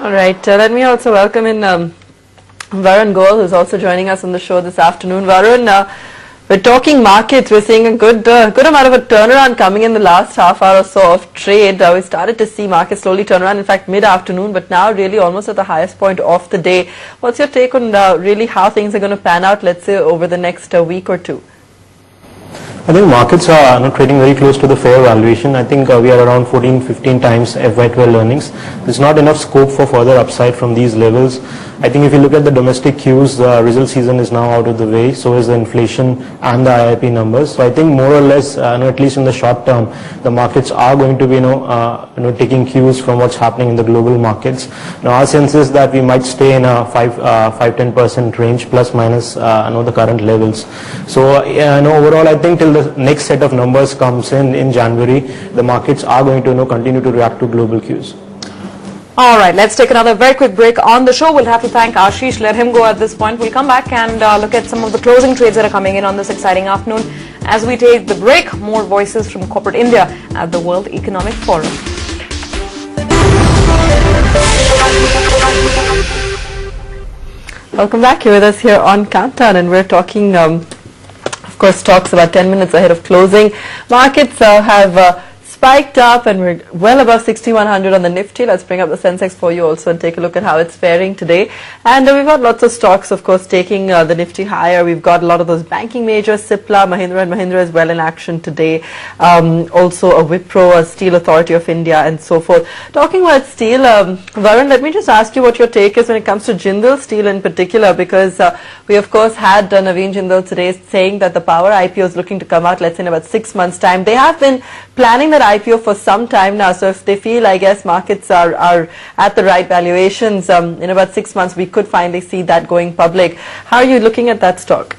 All right, let me also welcome in Varun Goel, who's also joining us on the show this afternoon. Varun, we're talking markets. We're seeing a good amount of a turnaround coming in the last half hour or so of trade. We started to see markets slowly turn around, in fact, mid-afternoon, but now really almost at the highest point of the day. What's your take on really how things are going to pan out, let's say, over the next week or two? I think markets are trading very close to the fair valuation. I think we are around 14-15 times FY12 earnings. There's not enough scope for further upside from these levels. I think if you look at the domestic cues, the result season is now out of the way. So is the inflation and the IIP numbers. So I think more or less, at least in the short term, the markets are going to be taking cues from what's happening in the global markets. Now our sense is that we might stay in a 5-10% range plus minus the current levels. So overall, I think till the next set of numbers comes in January, the markets are going to continue to react to global cues. All right, let's take another very quick break on the show. We'll have to thank Ashish. Let him go at this point. We'll come back and look at some of the closing trades that are coming in on this exciting afternoon. As we take the break, more voices from corporate India at the World Economic Forum. Welcome back. You're with us here on Countdown, and we're talking, of course, stocks about 10 minutes ahead of closing. Markets have spiked up, and we're well above 6100 on the Nifty. Let's bring up the Sensex for you also and take a look at how it's faring today. And we've got lots of stocks, of course, taking the Nifty higher. We've got a lot of those banking majors, Cipla, Mahindra & Mahindra is well in action today. Also a Wipro, a Steel Authority of India, and so forth. Talking about steel, Varun, let me just ask you what your take is when it comes to Jindal Steel in particular, because we, of course, had Naveen Jindal today saying that the power IPO is looking to come out, let's say, in about 6 months' time. They have been planning that IPO for some time now, so if they feel, I guess, markets are at the right valuations, in about 6 months we could finally see that going public. How are you looking at that stock?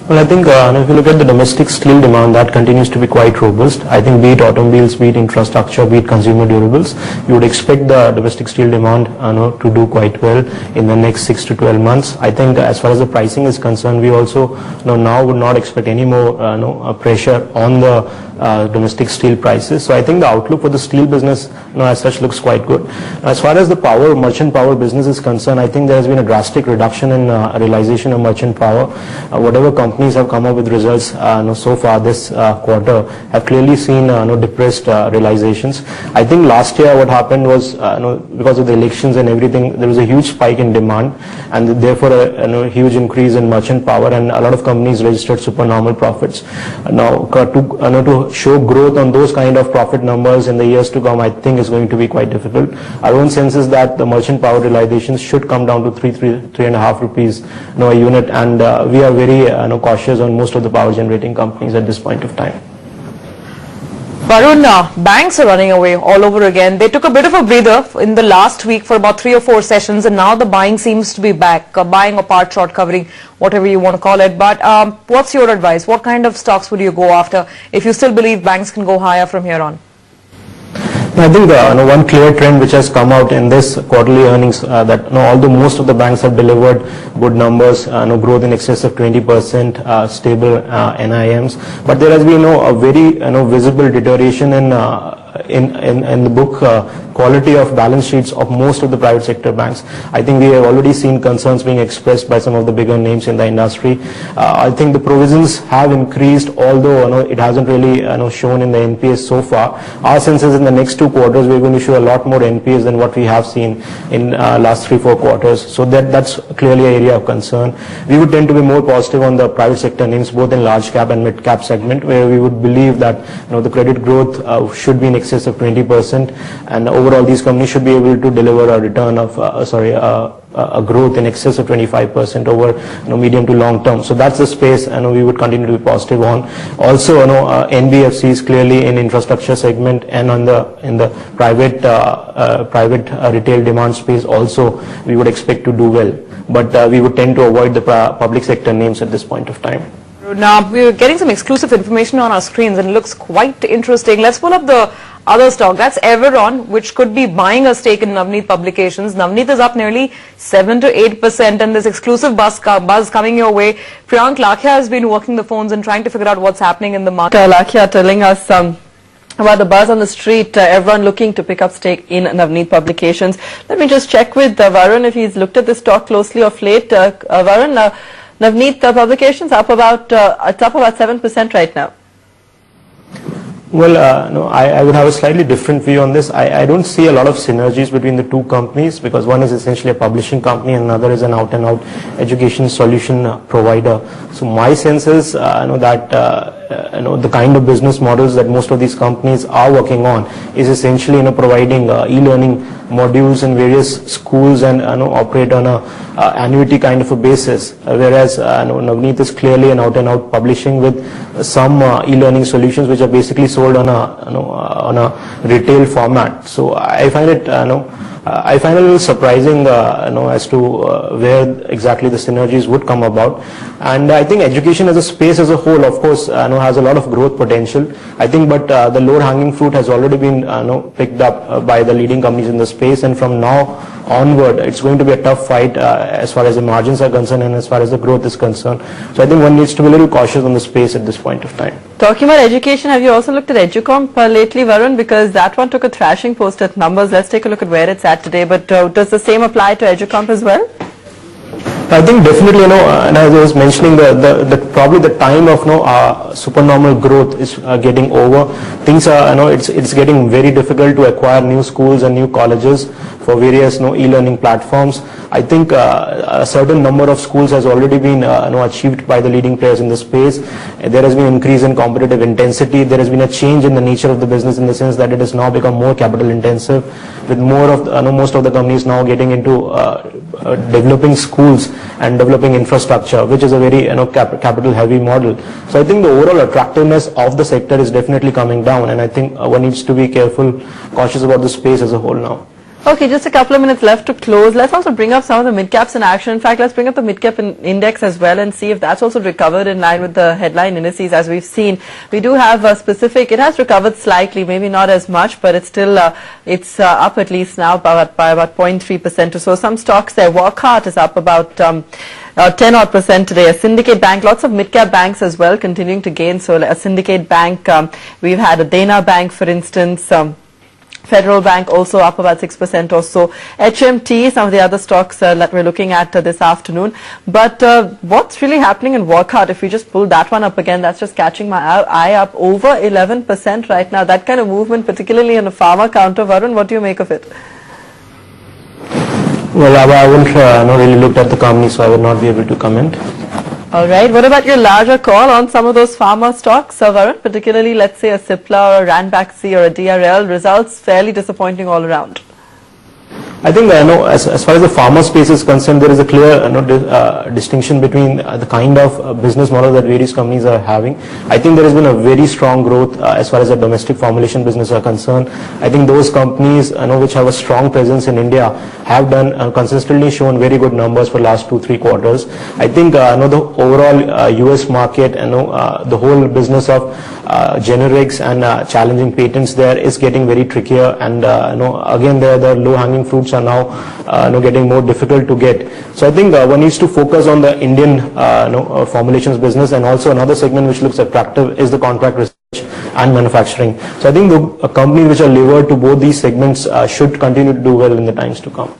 Well, I think if you look at the domestic steel demand, that continues to be quite robust. I think be it automobiles, be it infrastructure, be it consumer durables, you would expect the domestic steel demand to do quite well in the next 6 to 12 months. I think as far as the pricing is concerned, we also now would not expect any more pressure on the domestic steel prices. So I think the outlook for the steel business as such looks quite good. As far as the merchant power business is concerned, I think there has been a drastic reduction in realization of merchant power. Whatever companies have come up with results so far this quarter have clearly seen depressed realizations. I think last year what happened was because of the elections and everything, there was a huge spike in demand, and therefore a huge increase in merchant power, and a lot of companies registered supernormal profits. Now to show growth on those kind of profit numbers in the years to come, I think is going to be quite difficult. Our own sense is that the merchant power realizations should come down to 3.5 rupees a unit, and we are very cautious on most of the power generating companies at this point of time. Varun, banks are running away all over again. They took a bit of a breather in the last week for about 3 or 4 sessions, and now the buying seems to be back, buying or part short covering, whatever you want to call it. But what's your advice? What kind of stocks would you go after if you still believe banks can go higher from here on? I think one clear trend which has come out in this quarterly earnings that although most of the banks have delivered good numbers, growth in excess of 20%, stable NIMs, but there has been a very visible deterioration in the book quality of balance sheets of most of the private sector banks. I think we have already seen concerns being expressed by some of the bigger names in the industry. I think the provisions have increased, although it hasn't really shown in the NPAs so far. Our sense is in the next 2 quarters we're going to show a lot more NPAs than what we have seen in last 3-4 quarters. So that's clearly an area of concern. We would tend to be more positive on the private sector names, both in large cap and mid cap segment, where we would believe that the credit growth should be in excess of 20%, and overall these companies should be able to deliver a return of a growth in excess of 25% over medium to long term. So that's the space we would continue to be positive on. Also NBFCs clearly in infrastructure segment and in the private retail demand space also we would expect to do well, but we would tend to avoid the public sector names at this point of time. Now, we're getting some exclusive information on our screens and it looks quite interesting. Let's pull up the other stock. That's Everon, which could be buying a stake in Navneet Publications. Navneet is up nearly 7 to 8%, and this exclusive buzz coming your way. Priyank Lakhia has been working the phones and trying to figure out what's happening in the market. Lakhia telling us about the buzz on the street, everyone looking to pick up stake in Navneet Publications. Let me just check with Varun if he's looked at this stock closely of late. Varun, Navneet Publications it's up about 7% right now. Well, no, I would have a slightly different view on this. I don't see a lot of synergies between the two companies, because one is essentially a publishing company and another is an out-and-out education solution provider. So my sense is that the kind of business models that most of these companies are working on is essentially providing e-learning modules in various schools and operate on a annuity kind of a basis, whereas Navneet is clearly an out-and-out publishing with some e-learning solutions which are basically sold on a retail format. So I find it I find it a little surprising as to where exactly the synergies would come about. And I think education as a space as a whole, of course, has a lot of growth potential. I think, but the lower hanging fruit has already been picked up by the leading companies in the space, and from now onward it's going to be a tough fight as far as the margins are concerned and as far as the growth is concerned. So I think one needs to be a little cautious on the space at this point of time. Talking about education, have you also looked at Educomp lately, Varun? Because that one took a thrashing post at numbers. Let's take a look at where it's at today. But does the same apply to Educomp as well? I think definitely, and as I was mentioning, probably the time of supernormal growth is getting over. Things are, it's getting very difficult to acquire new schools and new colleges for various e-learning platforms. I think a certain number of schools has already been achieved by the leading players in the space. There has been an increase in competitive intensity. There has been a change in the nature of the business in the sense that it has now become more capital intensive, with more of most of the companies now getting into developing schools and developing infrastructure, which is a very capital heavy model. So I think the overall attractiveness of the sector is definitely coming down, and I think one needs to be cautious about the space as a whole now. Okay, just a couple of minutes left to close. Let's also bring up some of the mid-caps in action. In fact, let's bring up the mid-cap index as well and see if that's also recovered in line with the headline indices as we've seen. We do have a specific, it has recovered slightly, maybe not as much, but it's still, it's up at least now by about 0.3% or so. Some stocks there, Wockhardt is up about 10 odd percent today. A Syndicate Bank, lots of mid-cap banks as well continuing to gain. So a Syndicate Bank, we've had a Dana Bank, for instance, Federal Bank also up about 6% or so. HMT, some of the other stocks that we're looking at this afternoon. But what's really happening in Wockhardt, if we just pull that one up again, that's just catching my eye up over 11% right now. That kind of movement, particularly in a pharma counter. Varun, what do you make of it? Well, I haven't really looked at the company, so I will not be able to comment. All right. What about your larger call on some of those pharma stocks, Varun? Particularly, let's say a Cipla or a Ranbaxy or a DRL. Results fairly disappointing all around. I think as far as the pharma space is concerned, there is a clear distinction between the kind of business model that various companies are having. I think there has been a very strong growth as far as the domestic formulation business are concerned. I think those companies which have a strong presence in India have done consistently shown very good numbers for the last 2-3 quarters. I think the overall US market, the whole business of generics and challenging patents there is getting very trickier, and again the low hanging fruits are now getting more difficult to get. So I think one needs to focus on the Indian formulations business, and also another segment which looks attractive is the contract research and manufacturing. So I think the companies which are levered to both these segments should continue to do well in the times to come.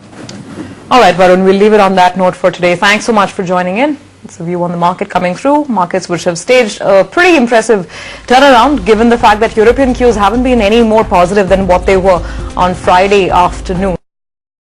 All right, Varun, we'll leave it on that note for today. Thanks so much for joining in. It's a view on the market coming through. Markets which have staged a pretty impressive turnaround, given the fact that European cues haven't been any more positive than what they were on Friday afternoon.